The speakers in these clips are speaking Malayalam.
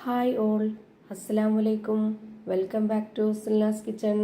ഹായ് ഓൾ, അസ്സലാമലൈക്കും. Welcome back to Silnas kitchen.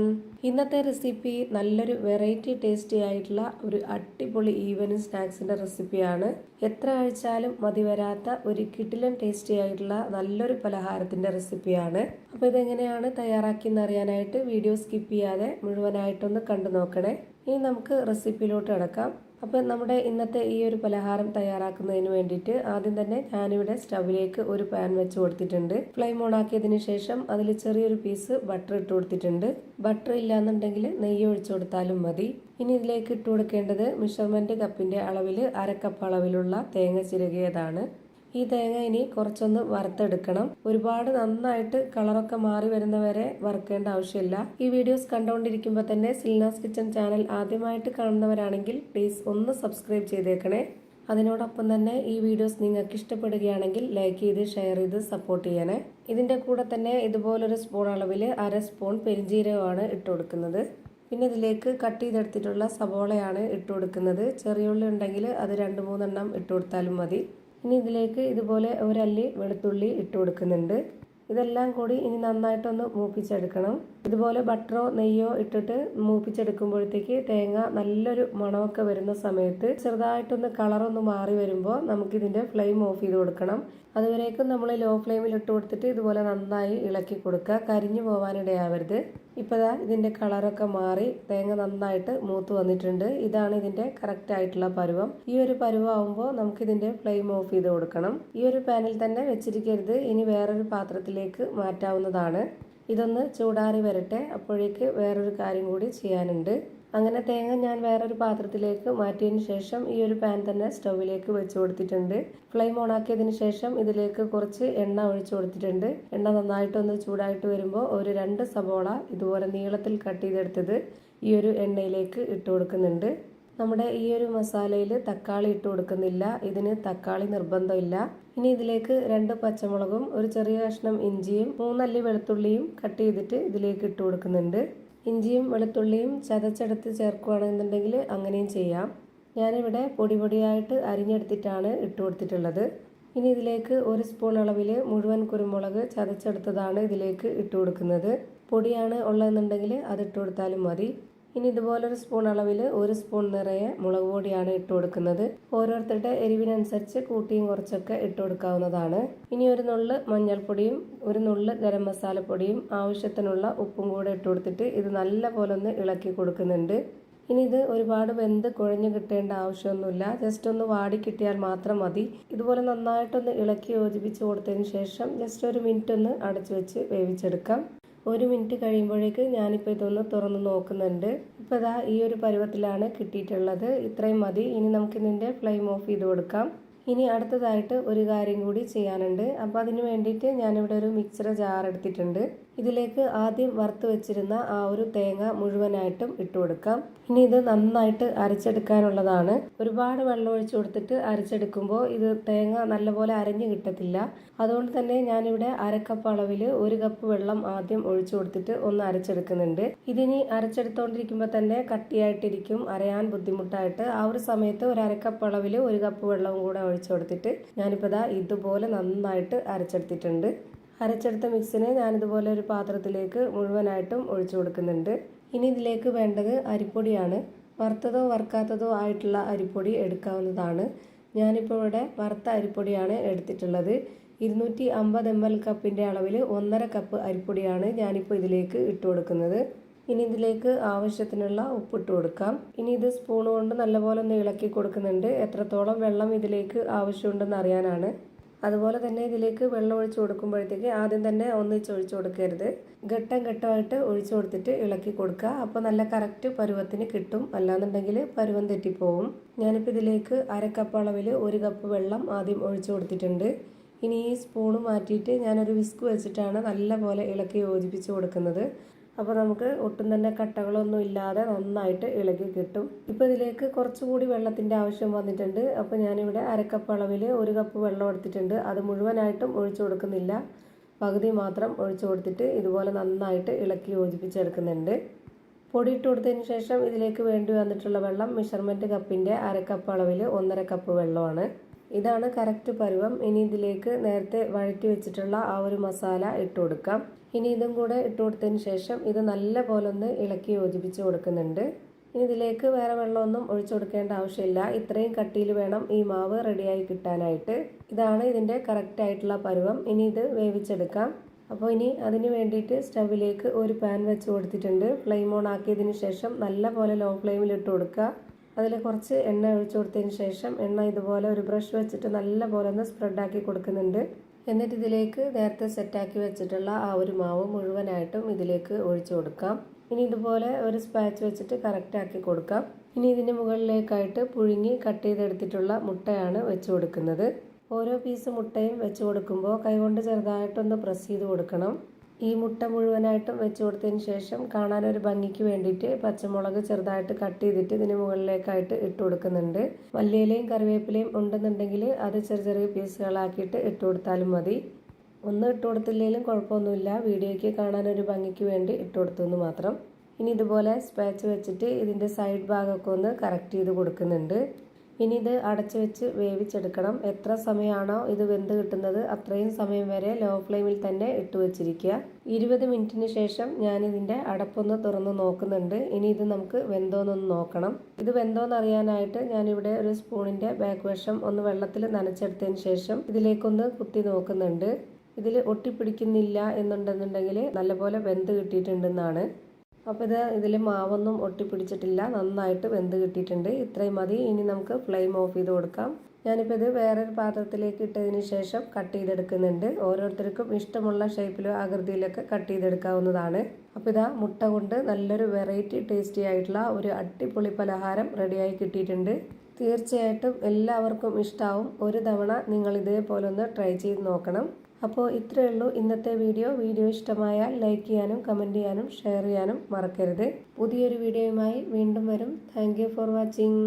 ഇന്നത്തെ റെസിപ്പി നല്ലൊരു വെറൈറ്റി ടേസ്റ്റി ആയിട്ടുള്ള ഒരു അടിപൊളി ഈവനിങ് സ്നാക്സിന്റെ റെസിപ്പിയാണ്. എത്ര കഴിച്ചാലും മതി വരാത്ത ഒരു കിടിലൻ ടേസ്റ്റി ആയിട്ടുള്ള നല്ലൊരു പലഹാരത്തിന്റെ റെസിപ്പിയാണ്. അപ്പോൾ ഇതെങ്ങനെയാണ് തയ്യാറാക്കിയെന്ന് അറിയാനായിട്ട് വീഡിയോ സ്കിപ്പ് ചെയ്യാതെ മുഴുവനായിട്ടൊന്ന് കണ്ടു നോക്കണേ. ഇനി നമുക്ക് റെസിപ്പിയിലോട്ട് കിടക്കാം. അപ്പോൾ നമ്മുടെ ഇന്നത്തെ ഈ ഒരു പലഹാരം തയ്യാറാക്കുന്നതിന് വേണ്ടിയിട്ട് ആദ്യം തന്നെ ഞാനിവിടെ സ്റ്റവിലേക്ക് ഒരു പാൻ വെച്ച് കൊടുത്തിട്ടുണ്ട്. ഫ്ലെയിം ഓൺ ആക്കിയതിന് ശേഷം അതിൽ ചെറിയൊരു പീസ് ബട്ടർ ഇട്ട് കൊടുത്തിട്ടുണ്ട്. ബട്ടർ ഇല്ലാന്നുണ്ടെങ്കിൽ നെയ്യ് ഒഴിച്ചു കൊടുത്താലും മതി. ഇനി ഇതിലേക്ക് ഇട്ട് കൊടുക്കേണ്ടത് മെഷർമെന്റ് കപ്പിന്റെ അളവിൽ 1/2 കപ്പ് അളവിലുള്ള തേങ്ങ ചിരകിയതാണ്. ഈ തേങ്ങ ഇനി കുറച്ചൊന്ന് വറുത്തെടുക്കണം. ഒരുപാട് നന്നായിട്ട് കളറൊക്കെ മാറി വരുന്നവരെ വറുക്കേണ്ട ആവശ്യമില്ല. ഈ വീഡിയോസ് കണ്ടുകൊണ്ടിരിക്കുമ്പോൾ തന്നെ സിൽനാസ് കിച്ചൺ ചാനൽ ആദ്യമായിട്ട് കാണുന്നവരാണെങ്കിൽ പ്ലീസ് ഒന്ന് സബ്സ്ക്രൈബ് ചെയ്തേക്കണേ. അതിനോടൊപ്പം തന്നെ ഈ വീഡിയോസ് നിങ്ങൾക്ക് ഇഷ്ടപ്പെടുകയാണെങ്കിൽ ലൈക്ക് ചെയ്ത് ഷെയർ ചെയ്ത് സപ്പോർട്ട് ചെയ്യണേ. ഇതിന്റെ കൂടെ തന്നെ ഇതുപോലൊരു സ്പൂൺ അളവിൽ 1/2 സ്പൂൺ പെരിഞ്ജീരകമാണ് ഇട്ട് കൊടുക്കുന്നത്. പിന്നെ ഇതിലേക്ക് കട്ട് ചെയ്തെടുത്തിട്ടുള്ള സവോളയാണ് ഇട്ട് കൊടുക്കുന്നത്. ചെറിയ ഉള്ളി ഉണ്ടെങ്കിൽ അത് 2-3 എണ്ണം ഇട്ട് കൊടുത്താലും മതി. ഇനി ഇതിലേക്ക് ഇതുപോലെ ഒരല്ലി വെളുത്തുള്ളി ഇട്ട് കൊടുക്കുന്നുണ്ട്. ഇതെല്ലാം കൂടി ഇനി നന്നായിട്ടൊന്ന് മൂപ്പിച്ചെടുക്കണം. ഇതുപോലെ ബട്ടറോ നെയ്യോ ഇട്ടിട്ട് മൂപ്പിച്ചെടുക്കുമ്പോഴത്തേക്ക് തേങ്ങ നല്ലൊരു മണമൊക്കെ വരുന്ന സമയത്ത് ചെറുതായിട്ടൊന്ന് കളറൊന്ന് മാറി വരുമ്പോൾ നമുക്കിതിന്റെ ഫ്ലെയിം ഓഫ് ചെയ്ത് കൊടുക്കണം. അതുവരേക്കും നമ്മൾ ലോ ഫ്ലെയിമിൽ ഇട്ട് കൊടുത്തിട്ട് ഇതുപോലെ നന്നായി ഇളക്കി കൊടുക്കുക. കരിഞ്ഞു പോകാനിടയാവരുത്. ഇപ്പോഴാ ഇതിന്റെ കളറൊക്കെ മാറി തേങ്ങ നന്നായിട്ട് മൂത്ത് വന്നിട്ടുണ്ട്. ഇതാണ് ഇതിന്റെ കറക്റ്റ് ആയിട്ടുള്ള പരുവം. ഈ ഒരു പരുവാകുമ്പോൾ നമുക്കിതിന്റെ ഫ്ലെയിം ഓഫ് ചെയ്ത് കൊടുക്കണം. ഈ ഒരു പാനിൽ തന്നെ വെച്ചിരിക്കരുത്, ഇനി വേറൊരു പാത്രത്തിലേക്ക് മാറ്റാവുന്നതാണ്. ഇതൊന്ന് ചൂടാറി വരട്ടെ. അപ്പോഴേക്ക് വേറൊരു കാര്യം കൂടി ചെയ്യാനുണ്ട്. അങ്ങനെ തേങ്ങ ഞാൻ വേറൊരു പാത്രത്തിലേക്ക് മാറ്റിയതിന് ശേഷം ഈ ഒരു പാൻ തന്നെ സ്റ്റൗവിലേക്ക് വെച്ച് കൊടുത്തിട്ടുണ്ട്. ഫ്ലെയിം ഓൺ ആക്കിയതിന് ശേഷം ഇതിലേക്ക് കുറച്ച് എണ്ണ ഒഴിച്ചു കൊടുത്തിട്ടുണ്ട്. എണ്ണ നന്നായിട്ടൊന്ന് ചൂടായിട്ട് വരുമ്പോൾ ഒരു 2 സവോള ഇതുപോലെ നീളത്തിൽ കട്ട് ചെയ്തെടുത്തത് ഈ ഒരു എണ്ണയിലേക്ക് ഇട്ട് കൊടുക്കുന്നുണ്ട്. നമ്മുടെ ഈ ഒരു മസാലയിൽ തക്കാളി ഇട്ട് കൊടുക്കുന്നില്ല, ഇതിന് തക്കാളി നിർബന്ധമില്ല. ഇനി ഇതിലേക്ക് 2 പച്ചമുളകും ഒരു ചെറിയ കഷ്ണം ഇഞ്ചിയും 3 അല്ലി വെളുത്തുള്ളിയും കട്ട് ചെയ്തിട്ട് ഇതിലേക്ക് ഇട്ട് കൊടുക്കുന്നുണ്ട്. ഇഞ്ചിയും വെളുത്തുള്ളിയും ചതച്ചെടുത്ത് ചേർക്കുകയാണെന്നുണ്ടെങ്കിൽ അങ്ങനെയും ചെയ്യാം. ഞാനിവിടെ പൊടിയായിട്ട് അരിഞ്ഞെടുത്തിട്ടാണ് ഇട്ട് കൊടുത്തിട്ടുള്ളത്. ഇനി ഇതിലേക്ക് 1 സ്പൂൺ അളവിൽ മുഴുവൻ കുരുമുളക് ചതച്ചെടുത്തതാണ് ഇതിലേക്ക് ഇട്ട് കൊടുക്കുന്നത്. പൊടിയാണ് ഉള്ളതെന്നുണ്ടെങ്കിൽ അത് ഇട്ട് കൊടുത്താലും മതി. ഇനി ഇതുപോലൊരു സ്പൂൺ അളവിൽ 1 സ്പൂൺ നിറയെ മുളക് പൊടിയാണ് ഇട്ട് കൊടുക്കുന്നത്. ഓരോരുത്തരുടെ എരിവിനനുസരിച്ച് കൂട്ടിയും കുറച്ചൊക്കെ ഇട്ട് കൊടുക്കാവുന്നതാണ്. ഇനി ഒരു നുള്ള് മഞ്ഞൾപ്പൊടിയും ഒരു നുള്ള് ഗരം മസാലപ്പൊടിയും ആവശ്യത്തിനുള്ള ഉപ്പും കൂടെ ഇട്ട് കൊടുത്തിട്ട് ഇത് നല്ല പോലെ ഒന്ന് ഇളക്കി കൊടുക്കുന്നുണ്ട്. ഇനി ഇത് ഒരുപാട് വെന്ത് കുഴഞ്ഞു കിട്ടേണ്ട ആവശ്യമൊന്നുമില്ല, ജസ്റ്റ് ഒന്ന് വാടി കിട്ടിയാൽ മാത്രം മതി. ഇതുപോലെ നന്നായിട്ടൊന്ന് ഇളക്കി യോജിപ്പിച്ച് കൊടുത്തതിന് ശേഷം ജസ്റ്റ് 1 മിനിറ്റ് ഒന്ന് അടച്ചു വെച്ച് വേവിച്ചെടുക്കാം. 1 മിനിറ്റ് കഴിയുമ്പോഴേക്ക് ഞാനിപ്പോൾ ഇതൊന്ന് തുറന്ന് നോക്കുന്നുണ്ട്. ഇപ്പോൾ ഇതാ ഈ ഒരു പരുവത്തിലാണ് കിട്ടിയിട്ടുള്ളത്. ഇത്രയും മതി. ഇനി നമുക്കിതിൻ്റെ ഫ്ലെയിം ഓഫ് ചെയ്ത് കൊടുക്കാം. ഇനി അടുത്തതായിട്ട് ഒരു കാര്യം കൂടി ചെയ്യാനുണ്ട്. അപ്പോൾ അതിന് വേണ്ടിയിട്ട് ഞാനിവിടെ ഒരു മിക്സർ ജാർ എടുത്തിട്ടുണ്ട്. ഇതിലേക്ക് ആദ്യം വറുത്ത് വെച്ചിരുന്ന ആ ഒരു തേങ്ങ മുഴുവനായിട്ടും ഇട്ട് കൊടുക്കാം. ഇനി ഇത് നന്നായിട്ട് അരച്ചെടുക്കാനുള്ളതാണ്. ഒരുപാട് വെള്ളം ഒഴിച്ചു കൊടുത്തിട്ട് അരച്ചെടുക്കുമ്പോൾ ഇത് തേങ്ങ നല്ലപോലെ അരഞ്ഞു കിട്ടത്തില്ല. അതുകൊണ്ട് തന്നെ ഞാനിവിടെ 1/2 കപ്പ് അളവിൽ 1 കപ്പ് വെള്ളം ആദ്യം ഒഴിച്ചു കൊടുത്തിട്ട് ഒന്ന് അരച്ചെടുക്കുന്നുണ്ട്. ഇതിനി അരച്ചെടുത്തോണ്ടിരിക്കുമ്പോൾ തന്നെ കട്ടിയായിട്ടിരിക്കും, അരയാൻ ബുദ്ധിമുട്ടായിട്ട്. ആ ഒരു സമയത്ത് ഒരു 1/2 കപ്പ് അളവിൽ 1 കപ്പ് വെള്ളവും കൂടെ ഒഴിച്ചു കൊടുത്തിട്ട് ഞാനിപ്പോൾ ഇതാ ഇതുപോലെ നന്നായിട്ട് അരച്ചെടുത്തിട്ടുണ്ട്. അരച്ചെടുത്ത മിക്സിനെ ഞാനിതുപോലെ ഒരു പാത്രത്തിലേക്ക് മുഴുവനായിട്ടും ഒഴിച്ചു കൊടുക്കുന്നുണ്ട്. ഇനി ഇതിലേക്ക് വേണ്ടത് അരിപ്പൊടിയാണ്. വറുത്തതോ വറുക്കാത്തതോ ആയിട്ടുള്ള അരിപ്പൊടി എടുക്കാവുന്നതാണ്. ഞാനിപ്പോൾ ഇവിടെ വറുത്ത അരിപ്പൊടിയാണ് എടുത്തിട്ടുള്ളത്. 250 ml കപ്പിൻ്റെ അളവിൽ 1.5 കപ്പ് അരിപ്പൊടിയാണ് ഞാനിപ്പോൾ ഇതിലേക്ക് ഇട്ട് കൊടുക്കുന്നത്. ഇനി ഇതിലേക്ക് ആവശ്യത്തിനുള്ള ഉപ്പിട്ട് കൊടുക്കാം. ഇനി ഇത് സ്പൂൺ കൊണ്ട് നല്ലപോലെ ഒന്ന് ഇളക്കി കൊടുക്കുന്നുണ്ട്. എത്രത്തോളം വെള്ളം ഇതിലേക്ക് ആവശ്യമുണ്ടെന്ന് അറിയാനാണ്. അതുപോലെ തന്നെ ഇതിലേക്ക് വെള്ളം ഒഴിച്ചു കൊടുക്കുമ്പോഴത്തേക്ക് ആദ്യം തന്നെ ഒന്നിച്ച് ഒഴിച്ചു കൊടുക്കരുത്. ഘട്ടമായിട്ട് ഒഴിച്ചു കൊടുത്തിട്ട് ഇളക്കി കൊടുക്കുക. അപ്പോൾ നല്ല കറക്റ്റ് പരുവത്തിന് കിട്ടും. അല്ലാന്നുണ്ടെങ്കിൽ പരുവം തെറ്റിപ്പോവും. ഞാനിപ്പോൾ ഇതിലേക്ക് 1/2 കപ്പ് അളവിൽ 1 കപ്പ് വെള്ളം ആദ്യം ഒഴിച്ചു കൊടുത്തിട്ടുണ്ട്. ഇനി ഈ സ്പൂണ് മാറ്റിയിട്ട് ഞാനൊരു വിസ്ക് വെച്ചിട്ടാണ് നല്ല പോലെ ഇളക്കി യോജിപ്പിച്ച് കൊടുക്കുന്നത്. അപ്പോൾ നമുക്ക് ഒട്ടും തന്നെ കട്ടകളൊന്നും ഇല്ലാതെ നന്നായിട്ട് ഇളകി കിട്ടും. ഇപ്പോൾ ഇതിലേക്ക് കുറച്ചുകൂടി വെള്ളത്തിൻ്റെ ആവശ്യം വന്നിട്ടുണ്ട്. അപ്പോൾ ഞാനിവിടെ 1/2 കപ്പ് അളവിൽ 1 കപ്പ് വെള്ളം എടുത്തിട്ടുണ്ട്. അത് മുഴുവനായിട്ടും ഒഴിച്ചു കൊടുക്കുന്നില്ല, പകുതി മാത്രം ഒഴിച്ചു കൊടുത്തിട്ട് ഇതുപോലെ നന്നായിട്ട് ഇളക്കി യോജിപ്പിച്ചെടുക്കുന്നുണ്ട്. പൊടി ഇട്ട് കൊടുത്തതിന് ശേഷം ഇതിലേക്ക് വേണ്ടി വന്നിട്ടുള്ള വെള്ളം മെഷർമെൻറ്റ് കപ്പിൻ്റെ 1/2 കപ്പ് അളവിൽ 1.5 കപ്പ് വെള്ളമാണ്. ഇതാണ് കറക്റ്റ് പരുവം. ഇനി ഇതിലേക്ക് നേരത്തെ വഴറ്റി വെച്ചിട്ടുള്ള ആ ഒരു മസാല ഇട്ട് കൊടുക്കാം. ഇനി ഇതും കൂടെ ഇട്ട് കൊടുത്തതിന് ശേഷം ഇത് നല്ല പോലെ ഒന്ന് ഇളക്കി യോജിപ്പിച്ച് കൊടുക്കുന്നുണ്ട്. ഇനി ഇതിലേക്ക് വേറെ വെള്ളമൊന്നും ഒഴിച്ചു കൊടുക്കേണ്ട ആവശ്യമില്ല. ഇത്രയും കട്ടിയിൽ വേണം ഈ മാവ് റെഡിയായി കിട്ടാനായിട്ട്. ഇതാണ് ഇതിൻ്റെ കറക്റ്റ് ആയിട്ടുള്ള പരുവം. ഇനി ഇത് വേവിച്ചെടുക്കാം. അപ്പോൾ ഇനി അതിന് വേണ്ടിയിട്ട് സ്റ്റവിലേക്ക് ഒരു പാൻ വെച്ച് കൊടുത്തിട്ടുണ്ട്. ഫ്ലെയിം ഓൺ ആക്കിയതിന് ശേഷം നല്ല പോലെ ലോ ഫ്ലെയിമിൽ ഇട്ട് കൊടുക്കുക. അതിൽ കുറച്ച് എണ്ണ ഒഴിച്ചു കൊടുത്തതിന് ശേഷം എണ്ണ ഇതുപോലെ ഒരു ബ്രഷ് വെച്ചിട്ട് നല്ല പോലെ ഒന്ന് സ്പ്രെഡാക്കി കൊടുക്കുന്നുണ്ട്. എന്നിട്ട് ഇതിലേക്ക് നേരത്തെ സെറ്റാക്കി വെച്ചിട്ടുള്ള ആ ഒരു മാവ് മുഴുവനായിട്ടും ഇതിലേക്ക് ഒഴിച്ചു കൊടുക്കാം. ഇനി ഇതുപോലെ ഒരു സ്പാച്ച് വെച്ചിട്ട് കറക്റ്റാക്കി കൊടുക്കാം. ഇനി ഇതിന് മുകളിലേക്കായിട്ട് പുഴുങ്ങി കട്ട് ചെയ്തെടുത്തിട്ടുള്ള മുട്ടയാണ് വെച്ച് കൊടുക്കുന്നത്. ഓരോ പീസ് മുട്ടയും വെച്ച് കൊടുക്കുമ്പോൾ കൈകൊണ്ട് ചെറുതായിട്ടൊന്ന് പ്രസ് ചെയ്ത് കൊടുക്കണം. ഈ മുട്ട മുഴുവനായിട്ടും വെച്ച് കൊടുത്തതിന് ശേഷം കാണാനൊരു ഭംഗിക്ക് വേണ്ടിയിട്ട് പച്ചമുളക് ചെറുതായിട്ട് കട്ട് ചെയ്തിട്ട് ഇതിന് മുകളിലേക്കായിട്ട് ഇട്ട് കൊടുക്കുന്നുണ്ട്. മല്ലിയിലയും കറിവേപ്പിലയും ഉണ്ടെന്നുണ്ടെങ്കിൽ അത് ചെറിയ ചെറിയ പീസുകളാക്കിയിട്ട് ഇട്ട് കൊടുത്താലും മതി. ഒന്നും ഇട്ട് കൊടുത്തില്ലെങ്കിലും കുഴപ്പമൊന്നുമില്ല. വീഡിയോയ്ക്ക് കാണാനൊരു ഭംഗിക്ക് വേണ്ടി ഇട്ട് കൊടുത്തെന്ന് മാത്രം. ഇനി ഇതുപോലെ സ്പാച്ച് വെച്ചിട്ട് ഇതിൻ്റെ സൈഡ് ഭാഗമൊക്കെ ഒന്ന് കറക്റ്റ് ചെയ്ത് കൊടുക്കുന്നുണ്ട്. ഇനി ഇത് അടച്ചു വെച്ച് വേവിച്ചെടുക്കണം. എത്ര സമയമാണോ ഇത് വെന്ത് കിട്ടുന്നത് അത്രയും സമയം വരെ ലോ ഫ്ലെയിമിൽ തന്നെ ഇട്ട് വെച്ചിരിക്കുക. 20 മിനിറ്റിന് ശേഷം ഞാനിതിൻ്റെ അടപ്പൊന്ന് തുറന്ന് നോക്കുന്നുണ്ട്. ഇനി ഇത് നമുക്ക് വെന്തോന്നൊന്ന് നോക്കണം. ഇത് വെന്തോന്ന് അറിയാനായിട്ട് ഞാനിവിടെ ഒരു സ്പൂണിൻ്റെ ബാക്ക് വശം ഒന്ന് വെള്ളത്തിൽ നനച്ചെടുത്തതിന് ശേഷം ഇതിലേക്കൊന്ന് കുത്തി നോക്കുന്നുണ്ട്. ഇതിൽ ഒട്ടിപ്പിടിക്കുന്നില്ല എന്നുണ്ടെന്നുണ്ടെങ്കിൽ നല്ലപോലെ വെന്ത് കിട്ടിയിട്ടുണ്ടെന്നാണ്. അപ്പോൾ ഇതിൽ മാവൊന്നും ഒട്ടിപ്പിടിച്ചിട്ടില്ല, നന്നായിട്ട് വെന്ത് കിട്ടിയിട്ടുണ്ട്. ഇത്രയും മതി. ഇനി നമുക്ക് ഫ്ലെയിം ഓഫ് ചെയ്ത് കൊടുക്കാം. ഞാനിപ്പോൾ ഇത് വേറൊരു പാത്രത്തിലേക്ക് ഇട്ടതിന് ശേഷം കട്ട് ചെയ്തെടുക്കുന്നുണ്ട്. ഓരോരുത്തർക്കും ഇഷ്ടമുള്ള ഷേപ്പിലോ ആകൃതിയിലൊക്കെ കട്ട് ചെയ്തെടുക്കാവുന്നതാണ്. അപ്പോൾ മുട്ട കൊണ്ട് നല്ലൊരു വെറൈറ്റി ടേസ്റ്റി ആയിട്ടുള്ള ഒരു അടിപൊളി പലഹാരം റെഡിയായി കിട്ടിയിട്ടുണ്ട്. തീർച്ചയായിട്ടും എല്ലാവർക്കും ഇഷ്ടമാവും. ഒരു തവണ നിങ്ങൾ ഇതേപോലെ ഒന്ന് ട്രൈ ചെയ്ത് നോക്കണം. അപ്പോൾ ഇത്രയേ ഉള്ളൂ ഇന്നത്തെ വീഡിയോ. വീഡിയോ ഇഷ്ടമായാൽ ലൈക്ക് ചെയ്യാനും കമൻറ്റ് ചെയ്യാനും ഷെയർ ചെയ്യാനും മറക്കരുത്. പുതിയൊരു വീഡിയോയുമായി വീണ്ടും വരും. Thank you for watching.